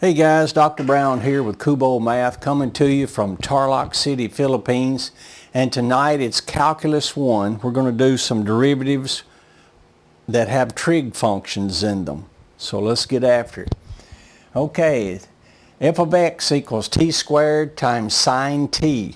Hey guys, Dr. Brown here with Kubo Math coming to you from Tarlac City, Philippines. And tonight it's Calculus 1. We're going to do some derivatives that have trig functions in them. So let's get after it. Okay, f of x equals t squared times sine t.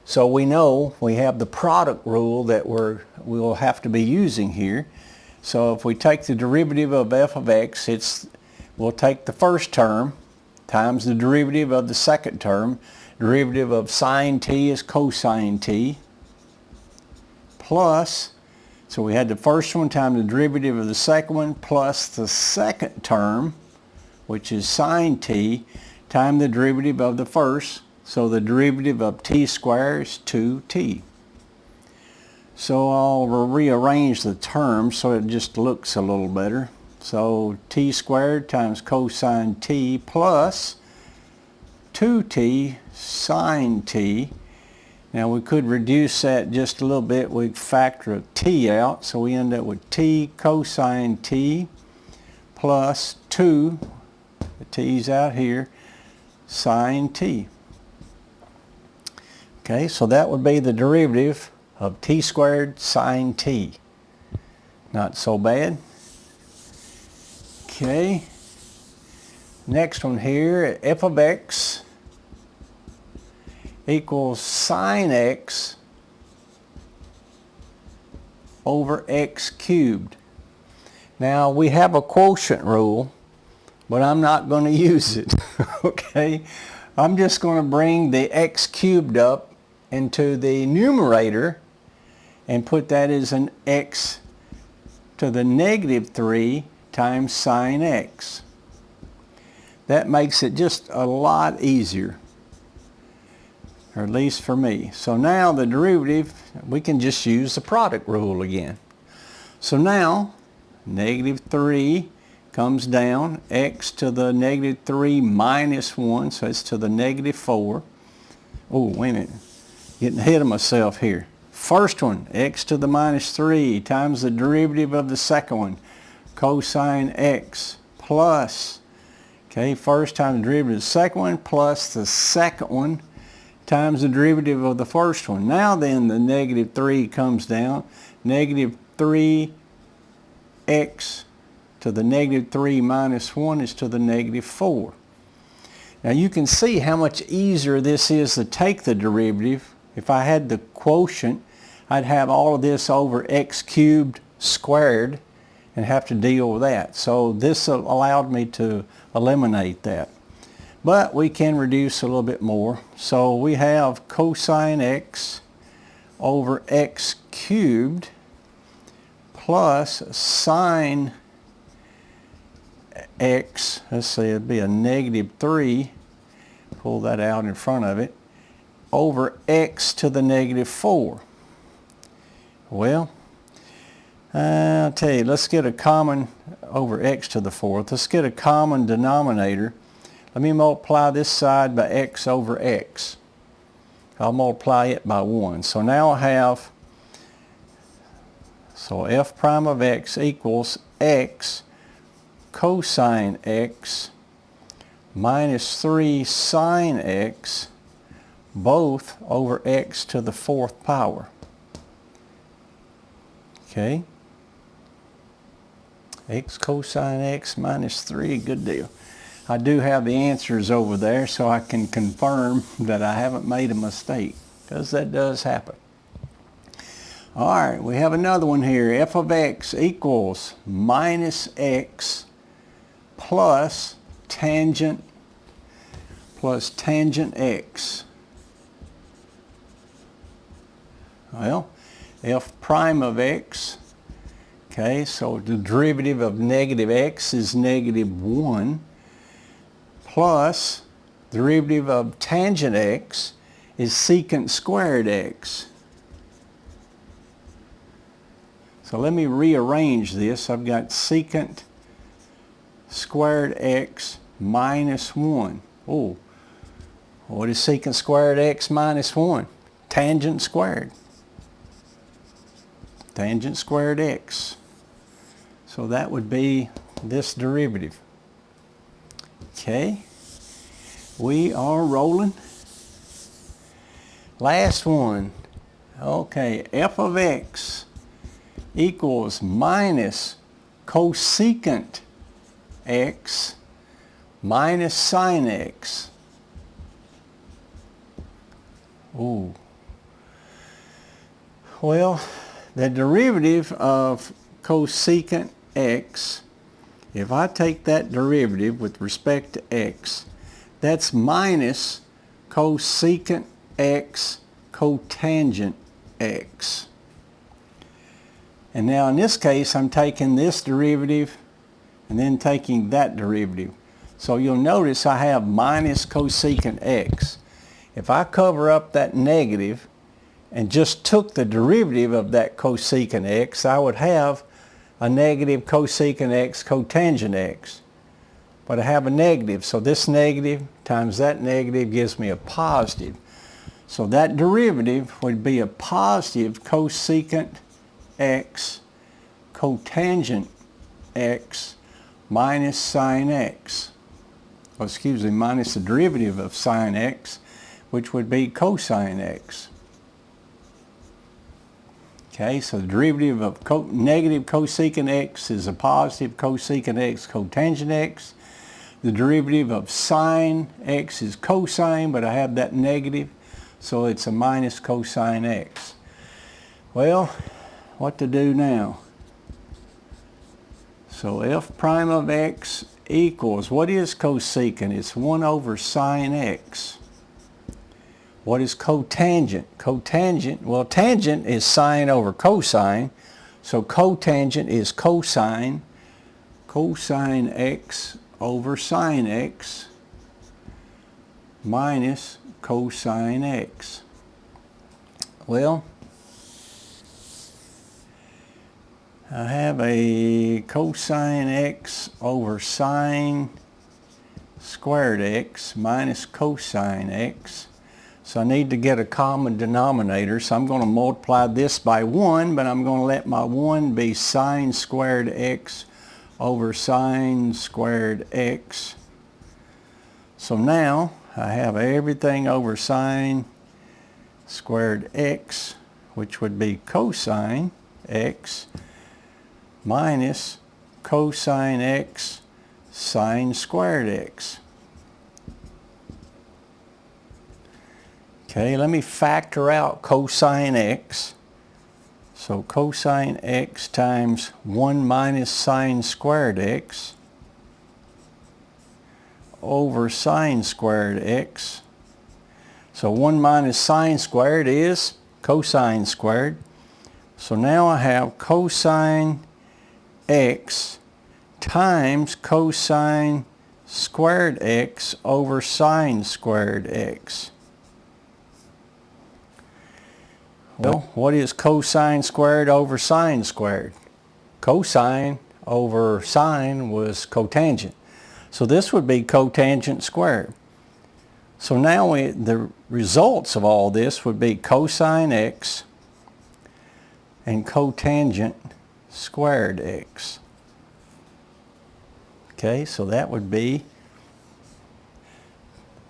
So we know we have the product rule that we'll have to be using here. So if we take the derivative of f of x, we'll take the first term times the derivative of the second term. Derivative of sine t is cosine t, plus, so we had the first one times the derivative of the second one, plus the second term, which is sine t, times the derivative of the first. So the derivative of t squared is 2t. So I'll rearrange the terms so it just looks a little better. So t squared times cosine t plus 2t sine t. Now we could reduce that just a little bit. We'd factor a t out, so we end up with t cosine t plus 2, the t's out here, sine t. Okay, so that would be the derivative of t squared sine t. Not so bad. Okay, next one here, f of x equals sine x over x cubed. Now we have a quotient rule, but I'm not going to use it. Okay, I'm just going to bring the x cubed up into the numerator and put that as an x to the negative 3 times sine x. That makes it just a lot easier, or at least for me. So now the derivative, we can just use the product rule again. So now negative 3 comes down, x to the negative 3 minus 1, so it's to the negative 4. Oh, wait a minute, getting ahead of myself here. First one, x to the minus 3 times the derivative of the second one, cosine x, plus, okay, first times the derivative of the second one, plus the second one times the derivative of the first one. Now then the negative 3 comes down, negative 3x to the negative 3 minus 1 is to the negative 4. Now you can see how much easier this is to take the derivative. If I had the quotient, I'd have all of this over x cubed squared and have to deal with that. So this allowed me to eliminate that. But we can reduce a little bit more. So we have cosine x over x cubed plus sine x, let's see, it'd be a negative 3, pull that out in front of it, over x to the negative 4. Well, I'll tell you, let's get a common over x to the 4th. Let's get a common denominator. Let me multiply this side by x over x. I'll multiply it by 1. So now I have, so f prime of x equals x cosine x minus 3 sine x, both over x to the 4th power. Okay, x cosine x minus 3, good deal. I do have the answers over there so I can confirm that I haven't made a mistake, because that does happen. Alright, we have another one here. F of x equals minus x plus tangent x. Well, f prime of x, okay, so the derivative of negative x is negative 1, plus the derivative of tangent x is secant squared x. So let me rearrange this. I've got secant squared x minus 1. Oh, what is secant squared x minus 1? Tangent squared. Tangent squared x. So that would be this derivative. Okay, we are rolling. Last one. Okay, f of x equals minus cosecant x minus sine x. Ooh. Well, the derivative of cosecant x, if I take that derivative with respect to x, that's minus cosecant x cotangent x. And now in this case, I'm taking this derivative and then taking that derivative. So you'll notice I have minus cosecant x. If I cover up that negative and just took the derivative of that cosecant x, I would have a negative cosecant x cotangent x. But I have a negative, so this negative times that negative gives me a positive. So that derivative would be a positive cosecant x cotangent x minus sine x. Well, excuse me, minus the derivative of sine x, which would be cosine x. Okay, so the derivative of negative cosecant x is a positive cosecant x cotangent x. The derivative of sine x is cosine, but I have that negative, so it's a minus cosine x. Well, what to do now? So f prime of x equals, what is cosecant? It's 1 over sine x. What is cotangent? Cotangent, well, tangent is sine over cosine, so cotangent is cosine x over sine x minus cosine x. Well, I have a cosine x over sine squared x minus cosine x. So I need to get a common denominator, so I'm going to multiply this by 1, but I'm going to let my 1 be sine squared x over sine squared x. So now I have everything over sine squared x, which would be cosine x minus cosine x sine squared x. Okay, let me factor out cosine x. So cosine x times 1 minus sine squared x over sine squared x. So 1 minus sine squared is cosine squared. So now I have cosine x times cosine squared x over sine squared x. Well, what is cosine squared over sine squared? Cosine over sine was cotangent. So this would be cotangent squared. So now the results of all this would be cosine x and cotangent squared x. Okay, so that would be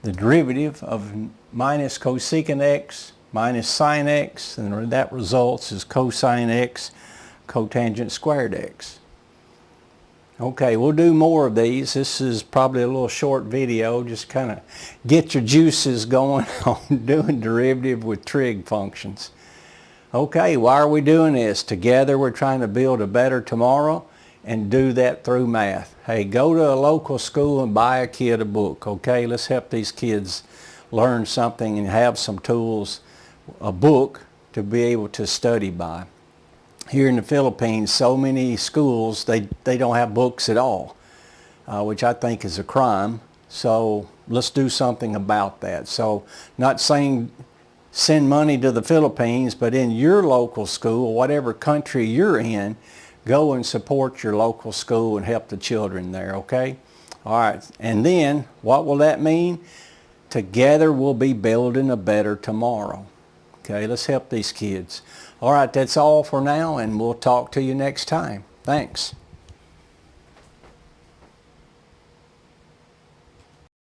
the derivative of minus cosecant x minus sine x, and that results is cosine x cotangent squared x. Okay, we'll do more of these. This is probably a little short video, just kind of get your juices going on doing derivative with trig functions. Okay, why are we doing this? Together we're trying to build a better tomorrow and do that through math. Hey, go to a local school and buy a kid a book, okay? Let's help these kids learn something and have some tools, a book to be able to study by. Here in the Philippines, so many schools, they don't have books at all, which I think is a crime. So let's do something about that. So not saying send money to the Philippines, but in your local school, whatever country you're in, go and support your local school and help the children there, okay? All right, and then what will that mean? Together we'll be building a better tomorrow. Okay, let's help these kids. All right, that's all for now, and we'll talk to you next time. Thanks.